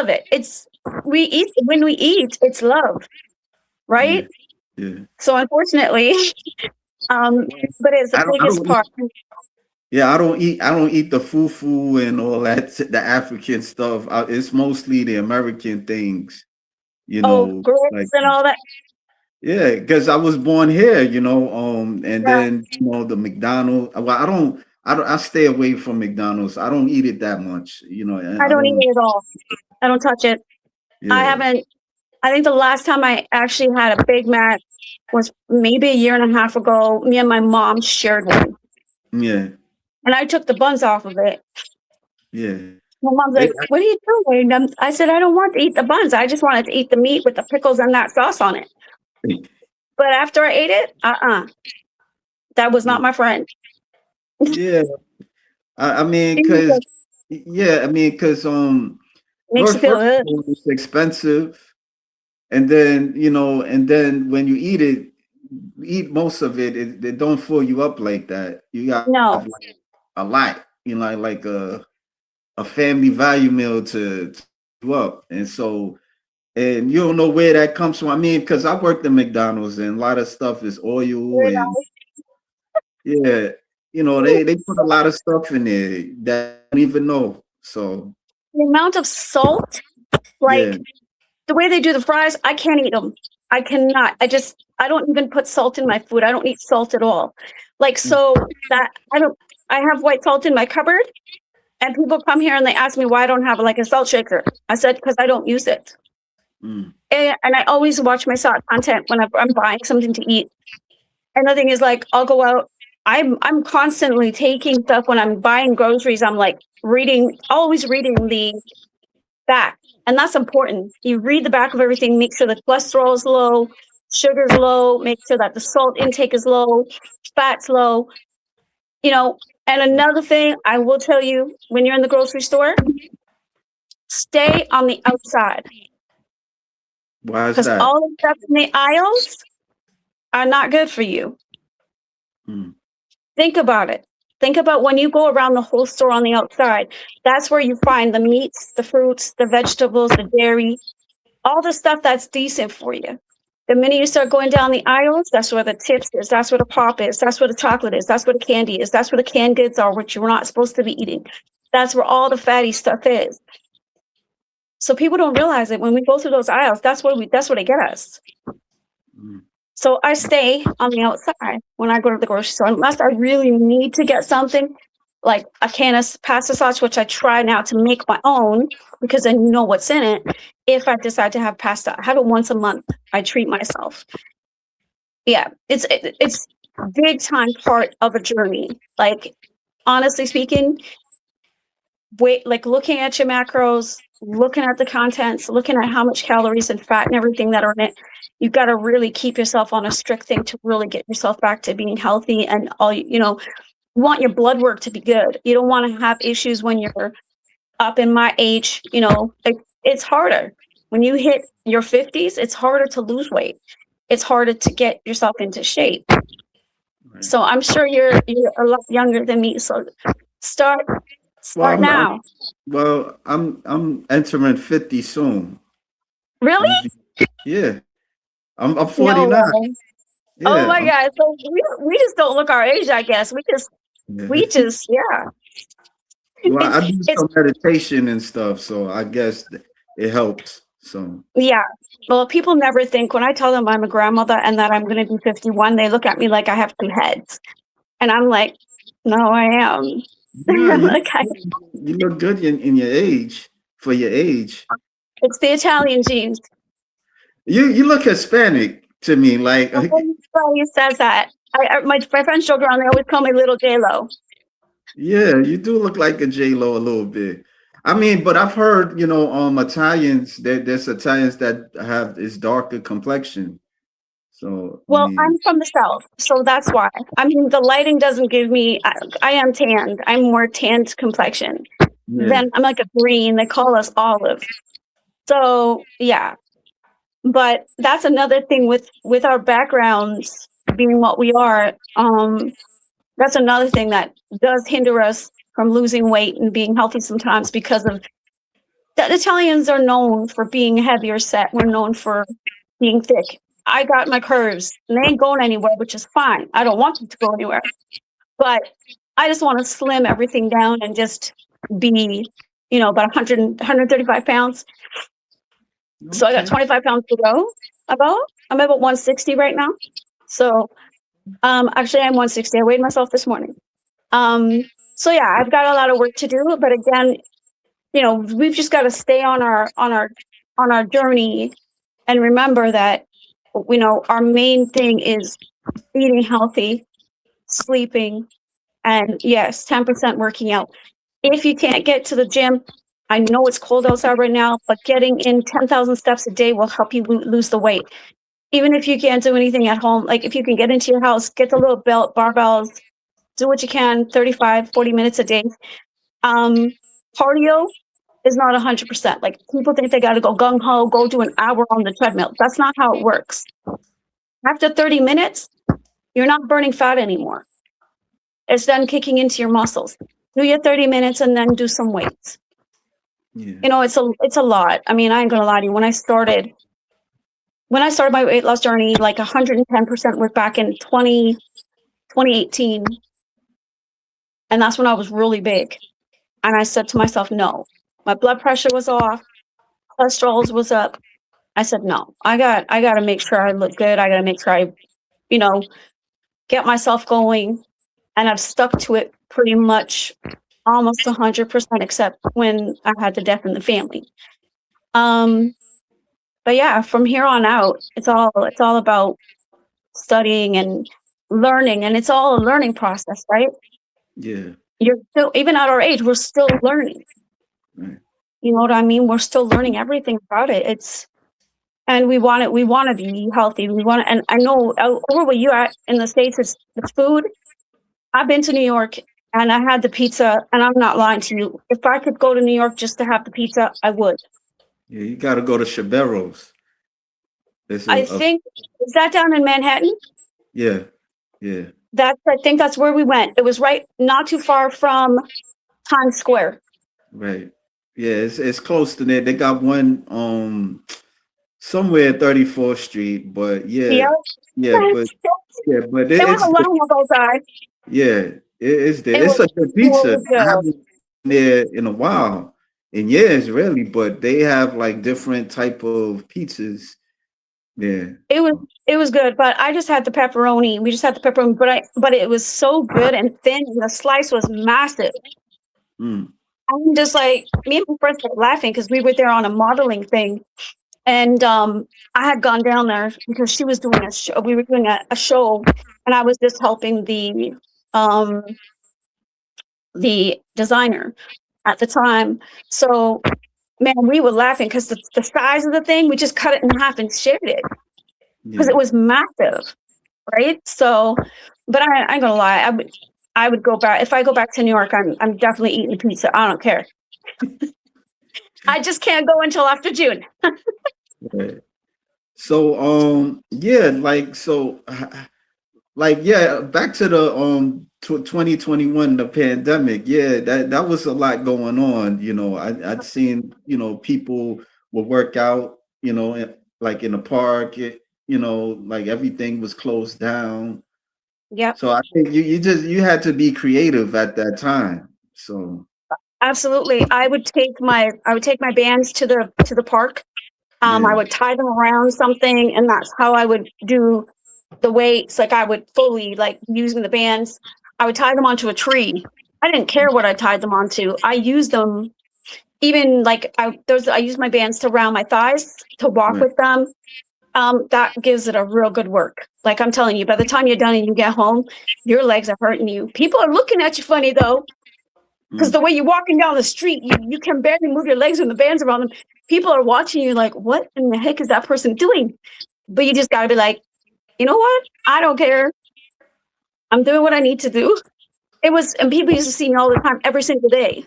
love it. We eat when we eat, it's love, Yeah. right? Yeah. So unfortunately, um, but it's the I biggest don't eat, part. yeah, I don't eat the fufu and all that, the African stuff. It's mostly the American things, you Oh, know, like, grits and all that. yeah, because I was born here, and Yeah, then, the McDonald's. Well, I stay away from McDonald's. I don't eat it that much, and I I don't eat don't, it at all. I don't touch it. I yeah, haven't. I think the last time I actually had a Big Mac was maybe a year and a half ago. Me and my mom shared one, yeah, and I took the buns off of it. yeah. My mom's It, like, "What are you doing?" And I said, "I don't want to eat the buns. I just wanted to eat the meat with the pickles and that sauce on it." But after I ate it, that was yeah, not my friend. yeah. I mean, It cause yeah, I mean, cause makes you first feel of good. all, it's expensive, and then when you eat most of it, it don't fill you up like that. You got to have No, like a lot, like a family value meal to fill you up, and you don't know where that comes from. I mean, because I worked at McDonald's and a lot of stuff is oil you and yeah, they put a lot of stuff in there that I don't even know. So the amount of salt, yeah. like the way they do the fries, I can't eat them. I cannot. I don't even put salt in my food. I don't eat salt at all. Like, so that I don't, I have white salt in my cupboard, and people come here and they ask me why I don't have like a salt shaker. I said, because I don't use it. Mm. And I always watch my salt content when I'm buying something to eat. And the thing is, like, I'll go out. I'm constantly taking stuff when I'm buying groceries. I'm like always reading the back. And that's important. You read the back of everything, make sure the cholesterol is low, sugar's low, make sure that the salt intake is low, fat's low, you know. And another thing I will tell you when you're in the grocery store, stay on the outside Why is because that? all the stuff in the aisles are not good for you. Mm. Think about it. Think about when you go around the whole store on the outside. That's where you find the meats, the fruits, the vegetables, the dairy, all the stuff that's decent for you. The minute you start going down the aisles, that's where the chips is, that's where the pop is, that's where the chocolate is, that's where the candy is, that's where the canned goods are, which you're not supposed to be eating. That's where all the fatty stuff is. So people don't realize it when we go through those aisles. That's where they get us. Mm. So I stay on the outside when I go to the grocery store, unless I really need to get something like a can of pasta sauce, which I try now to make my own because then you know what's in it. If I decide to have pasta, I have it once a month. I treat myself. Yeah, it's big time part of a journey. Like honestly speaking, wait, like looking at your macros, looking at the contents, looking at how much calories and fat and everything that are in it, you've got to really keep yourself on a strict thing to really get yourself back to being healthy and all, you want your blood work to be good. You don't want to have issues when you're up in my age, it's harder. When you hit your 50s, it's harder to lose weight. It's harder to get yourself into shape. Right. So I'm sure you're a lot younger than me. So start Well, start now. I'm entering 50 soon. Really? I'm yeah. I'm No 49. way. Oh Yeah. my God. So we just don't look our age, I guess. Yeah. We just yeah. Well, It's I do it's some meditation and stuff, so I guess it helps. So yeah. Well, people never think when I tell them I'm a grandmother and that I'm gonna be 51, they look at me like I have two heads. And I'm like, no, I am. no, Like you look good in your age for your age. it's the Italian genes. You look Hispanic to me, like Everybody says that. My friends joke around, they always call me little J Lo. yeah, you do look like a J Lo a little bit. I mean, but I've heard, Italians, there's Italians that have this darker complexion. So I Well, mean, I'm from the South, so that's why. I mean, the lighting doesn't give me, I am tanned. I'm more tanned complexion. yeah, Then I'm like a green. They call us olive. So yeah, but that's another thing with our backgrounds being what we are. That's another thing that does hinder us from losing weight and being healthy sometimes because of The Italians are known for being heavier set. We're known for being thick. I got my curves and they ain't going anywhere, which is fine. I don't want them to go anywhere. But I just want to slim everything down and just be, about 100, 135 pounds. So I got Okay. 25 pounds to go. I'm about 160 right now. So actually I'm 160. I weighed myself this morning. So yeah, I've got a lot of work to do, but again, we've just got to stay on our journey and remember that our main thing is eating healthy, sleeping, and yes, 10% working out. If you can't get to the gym, I know it's cold outside right now, but getting in 10,000 steps a day will help you lose the weight. Even if you can't do anything at home, like if you can get into your house, get the little barbells, do what you can, 35, 40 minutes a day. Cardio is not 100%. Like people think they got to go gung ho, go do an hour on the treadmill. That's not how it works. After 30 minutes, you're not burning fat anymore. It's then kicking into your muscles. Do your 30 minutes and then do some weights. Yeah. It's a lot. I mean, I ain't gonna lie to you. When I started my weight loss journey, like 110% was back in 2018. And that's when I was really big. And I said to myself, no, my blood pressure was off, cholesterol was up. I said, no, I got to make sure I look good. I got to make sure I, get myself going. And I've stuck to it pretty much almost 100%, except when I had the death in the family. But yeah, from here on out, it's all about studying and learning, and it's all a learning process, right? Yeah. You're still, even at our age, we're still learning. Right. You know what I mean? We're still learning everything about it. And we want to be healthy. And I know over where you at in the States, it's the food. I've been to New York and I had the pizza, and I'm not lying to you. If I could go to New York just to have the pizza, I would. Yeah, you got to go to Chaberos. It's I think, is that down in Manhattan? yeah, yeah, I think that's where we went. It was right, not too far from Times Square. right. Yeah, it's close to there. They got one somewhere at 34th Street, but Yeah. yeah, but There was it's a line of those guys. yeah, it's there. It It's was a good pizza. really I good. haven't been there in a while, in years really, but they have like different type of pizzas there. It was it was good, but I just had the pepperoni. We just had the pepperoni, but it was so good and thin, and the slice was massive. Mm, I'm just like, me and my friends started laughing because we were there on a modeling thing, and I had gone down there because she was doing a show. We were doing a show, and I was just helping um the designer at the time. So man, we were laughing because the size of the thing, we just cut it in half and shared it because yeah. it was massive, right? So, but I ain't gonna lie, I would go back if I go back to New York. I'm definitely eating pizza. I don't care. I just can't go until after June. Right. So yeah, yeah, back to the 2021, the pandemic. Yeah, that was a lot going on. I'd seen, people would work out, like in the park, like everything was closed down. Yep, So I think you had to be creative at that time. So absolutely. I would take my bands to the park. I yeah, would tie them around something, and that's how I would do the weights. Like I would fully like using the bands. I would tie them onto a tree. I didn't care what I tied them onto. I used them even like I use my bands to round my thighs to walk right. with them. That gives it a real good work. Like I'm telling you, by the time you're done and you get home, your legs are hurting you. People are looking at you funny though, because Mm, the way you're walking down the street, you can barely move your legs when the bands around them. People are watching you like, what in the heck is that person doing? But you just gotta be like, you know what? I don't care. I'm doing what I need to do. And people used to see me all the time, every single day.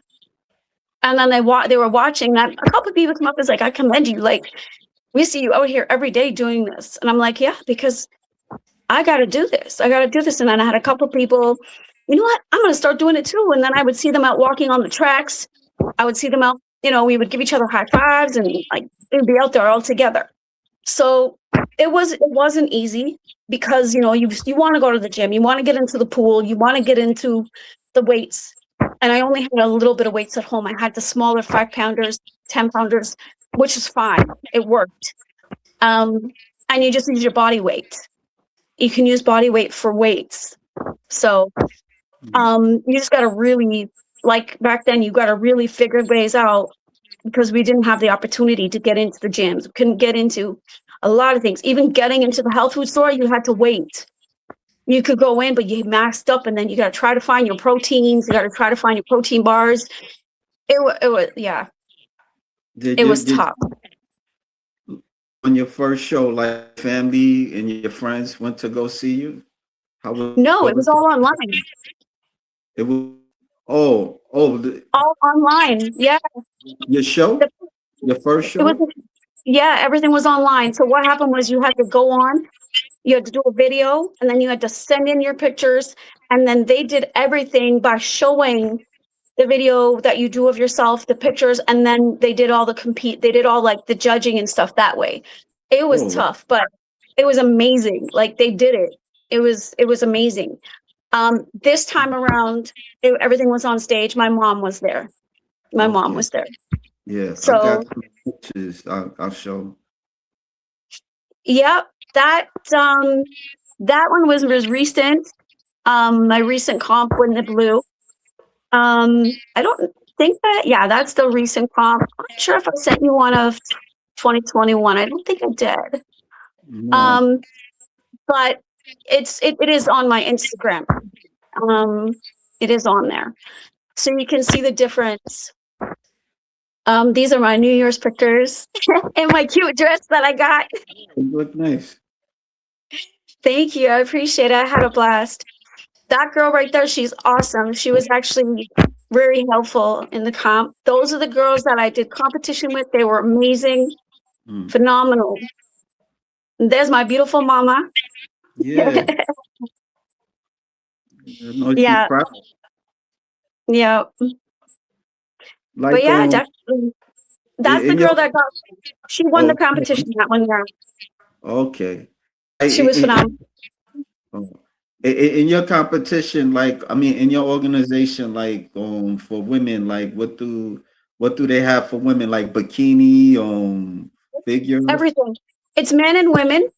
And then they were watching that. A couple of people come up and was like, I commend you. Like, we see you out here every day doing this. And I'm like, yeah, because I got to do this. I got to do this. And then I had a couple of people, you know what? I'm going to start doing it too. And then I would see them out walking on the tracks. I would see them out we would give each other high fives and like we'd be out there all together. So it wasn't easy because you want to go to the gym, you want to get into the pool, you want to get into the weights. And I only had a little bit of weights at home. I had the smaller 5-pounders, 10-pounders, which is fine. It worked. And you just use your body weight. You can use body weight for weights. So you just got to really, like back then, you got to really figure ways out because we didn't have the opportunity to get into the gyms. We couldn't get into a lot of things. Even getting into the health food store, you had to wait. You could go in, but you maxed up, and then you got to try to find your proteins. You got to try to find your protein bars. It was yeah. It was tough. On your first show, like family and your friends went to go see you? No, it was all online. It was all online. Yeah. Your show? Your first show? Everything was online. So what happened was you had to go on, you had to do a video, and then you had to send in your pictures, and then they did everything by showing the video that you do of yourself, the pictures, and then they did all like the judging and stuff that way. It was tough, but it was amazing. Like they did it. It was amazing. This time around, everything was on stage. My mom was there. My mom was there. Yeah. So I got some pictures. I'll show. Yep. That one was recent. My recent comp when the blue. I don't think that's the recent comp. I'm not sure if I sent you one of 2021. I don't think I did. No. But it is on my Instagram. It is on there. So you can see the difference. These are my New Year's pictures in my cute dress that I got. You look nice. Thank you. I appreciate it. I had a blast. That girl right there, she's awesome. She was actually very helpful in the comp. Those are the girls that I did competition with. They were amazing, phenomenal. And there's my beautiful mama. Yeah. Yeah. Yeah. Like, but yeah, definitely. That's the girl that she won the competition that one year. Okay. She was phenomenal. In your competition, like, I mean, in your organization, like, for women, like, what do they have for women, like bikini, figure? Everything. It's men and women.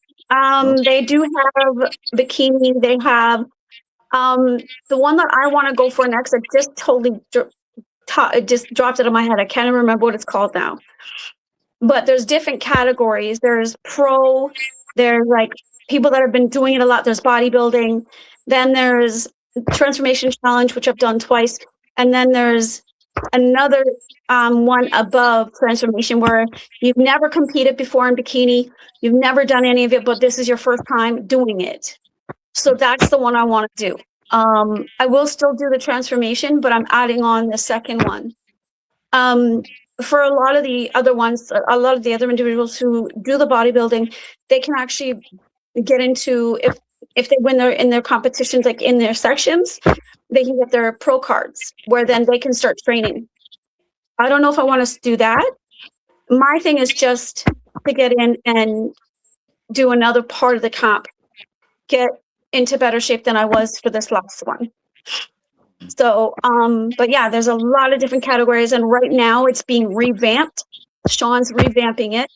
They do have bikini. They have the one that I want to go for next. I just totally it just dropped out of my head. I can't even remember what it's called now. But there's different categories. There's pro. There's like people that have been doing it a lot. There's bodybuilding. Then there's transformation challenge, which I've done twice. And then there's another one above transformation where you've never competed before in bikini. You've never done any of it, but this is your first time doing it. So that's the one I want to do. I will still do the transformation, but I'm adding on the second one. For a lot of the other ones, a lot of the other individuals who do the bodybuilding, they can actually get into, if they win in their competitions, like in their sections, they can get their pro cards where then they can start training. I don't know if I want to do that. My thing is just to get in and do another part of the comp, get into better shape than I was for this last one. So, but yeah, there's a lot of different categories, and right now it's being revamped. Sean's revamping it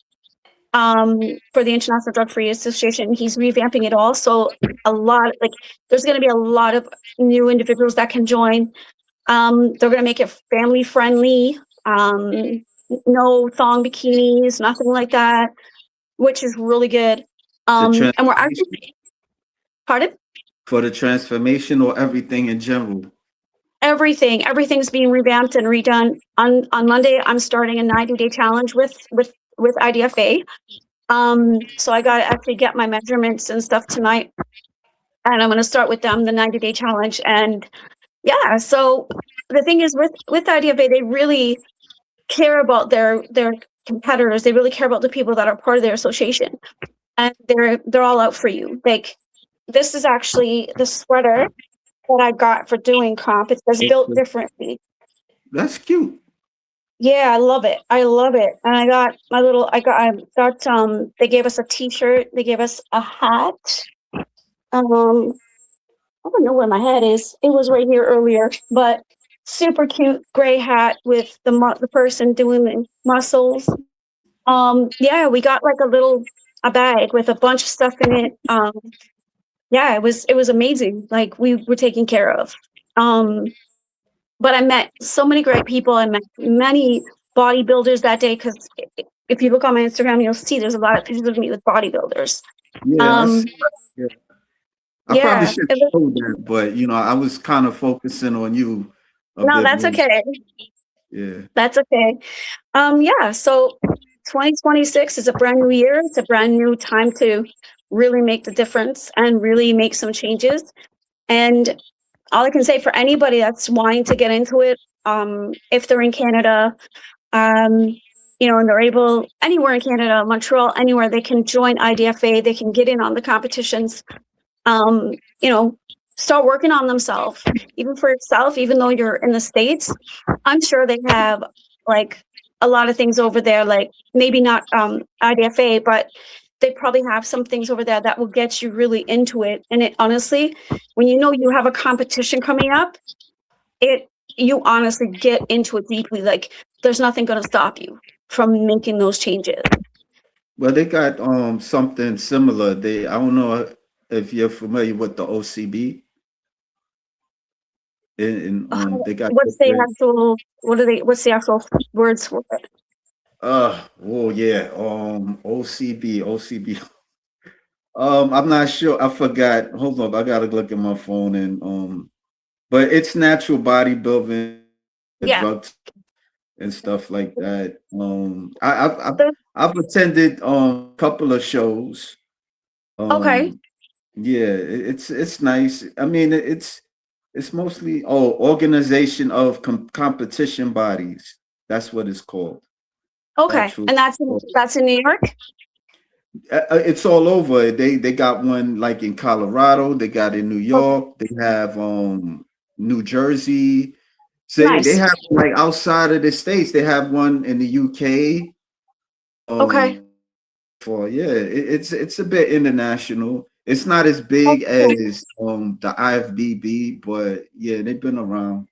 for the International Drug Free Association. He's revamping it all. So there's going to be a lot of new individuals that can join. They're going to make it family friendly. No thong bikinis, nothing like that, which is really good. And we're actually, pardon? For the transformation or everything in general? Everything's being revamped and redone. On Monday, I'm starting a 90-day challenge with IDFA. So I got to actually get my measurements and stuff tonight, and I'm going to start with them the 90-day challenge. And yeah, so the thing is with IDFA, they really care about their competitors. They really care about the people that are part of their association, and they're all out for you. Like, this is actually the sweater that I got for doing comp. It says built differently. That's cute. Yeah, I love it. I love it. And I got my little I got they gave us a t-shirt, they gave us a hat. Um I don't know where my hat is. It was right here earlier, but super cute gray hat with the person doing the muscles. Yeah, we got like a bag with a bunch of stuff in it. Yeah, it was amazing. Like we were taken care of. Um but I met so many great people. I met many bodybuilders that day because if you look on my Instagram, you'll see there's a lot of pictures of me with bodybuilders. Yeah, I Um, see. Yeah. I probably yeah, should it was, show that, but I was kind of focusing on you a no, bit that's more. okay. Yeah. That's okay. Yeah, so 2026 is a brand new year. It's a brand new time to really make the difference and really make some changes. And all I can say for anybody that's wanting to get into it, if they're in Canada, um, and they're able anywhere in Canada, Montreal, anywhere, they can join IDFA, they can get in on the competitions, um, you know, start working on themselves, even for yourself, even though you're in the States. I'm sure they have like a lot of things over there, like maybe not IDFA, but they probably have some things over there that will get you really into it. And it honestly, when you know you have a competition coming up, it you honestly get into it deeply. Like there's nothing going to stop you from making those changes. Well, they got something similar. I don't know if you're familiar with the OCB, and they got What's the different. actual? What's the actual words for it? Oh yeah, OCB. I'm not sure. I forgot. Hold on, I gotta look at my phone but it's natural bodybuilding, Yeah. drugs and stuff like that. I've There's- I've attended a couple of shows. Okay. Um, yeah, it's nice. I mean, it's mostly organization of competition bodies. That's what it's called. Okay. Actual. And that's in New York. It's all over. They got one like in Colorado. They got in New Okay. York. They have New Jersey. Say they Nice. have like outside of the states. They have one in the UK. Okay. Um, for it's a bit international. It's not as big Oh, cool. as the IFBB, but yeah, they've been around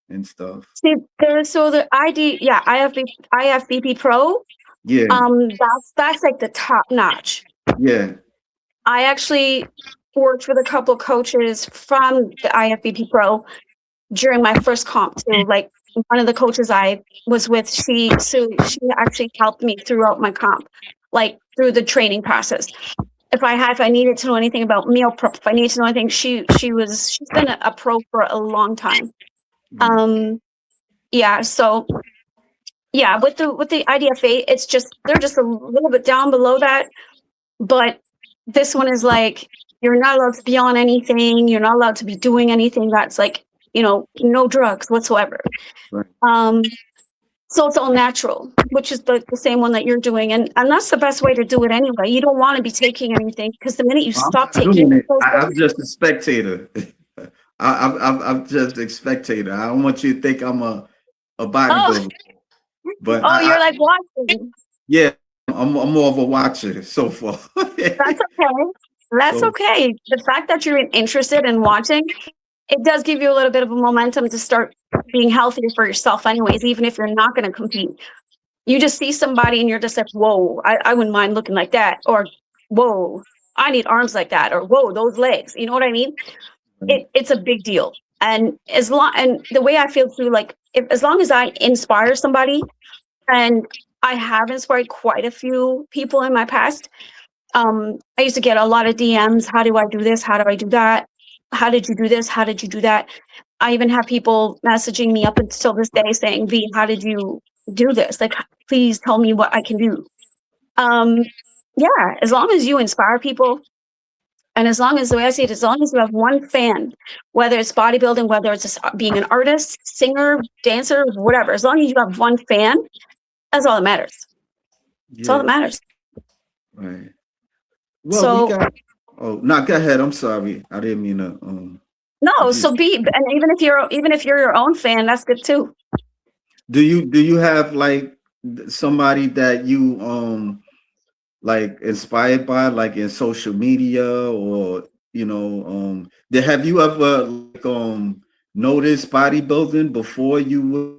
and stuff. See, so the ID, yeah, IFBP Pro. Yeah, That's like the top notch. yeah, I actually worked with a couple coaches from the IFBP Pro during my first comp too. Like one of the coaches I was with, she actually helped me throughout my comp, like through the training process. If I needed to know anything about meal prep, if I needed to know anything, she's been a pro for a long time. right. Um, yeah, so yeah, with the IDFA, it's just they're just a little bit down below that, but this one is like you're not allowed to be on anything, you're not allowed to be doing anything that's like, no drugs whatsoever. Right. So it's all natural, which is the same one that you're doing. And that's the best way to do it anyway. You don't want to be taking anything because the minute you I'm stop not taking doing it. those I'm things, just a spectator. I'm just a spectator. I don't want you to think I'm a oh, bodybuilder, but oh, you're like watching. yeah, I'm more of a watcher so far. That's okay. That's So okay. The fact that you're interested in watching, it does give you a little bit of a momentum to start being healthier for yourself, anyways, even if you're not going to compete. You just see somebody and you're just like, whoa, I wouldn't mind looking like that. Or, whoa, I need arms like that. Or, whoa, those legs. You know what I mean? It's a big deal. And the way I feel too, like as long as I inspire somebody, and I have inspired quite a few people in my past. I used to get a lot of DMs. How do I do this? How do I do that? How did you do this? How did you do that? I even have people messaging me up until this day saying, V, how did you do this? Like, please tell me what I can do. Um, yeah, as long as you inspire people, and as long as the way I see it, as long as you have one fan, whether it's bodybuilding, whether it's just being an artist, singer, dancer, whatever, as long as you have one fan, that's all that matters. That's all yeah, that matters. right. Well, we So got. Oh, no, go ahead. I'm sorry. I didn't mean to. no, If you, so be, and even if you're your own fan, that's good too. Do you have like somebody that you like inspired by, like in social media, or have you ever like noticed bodybuilding before you was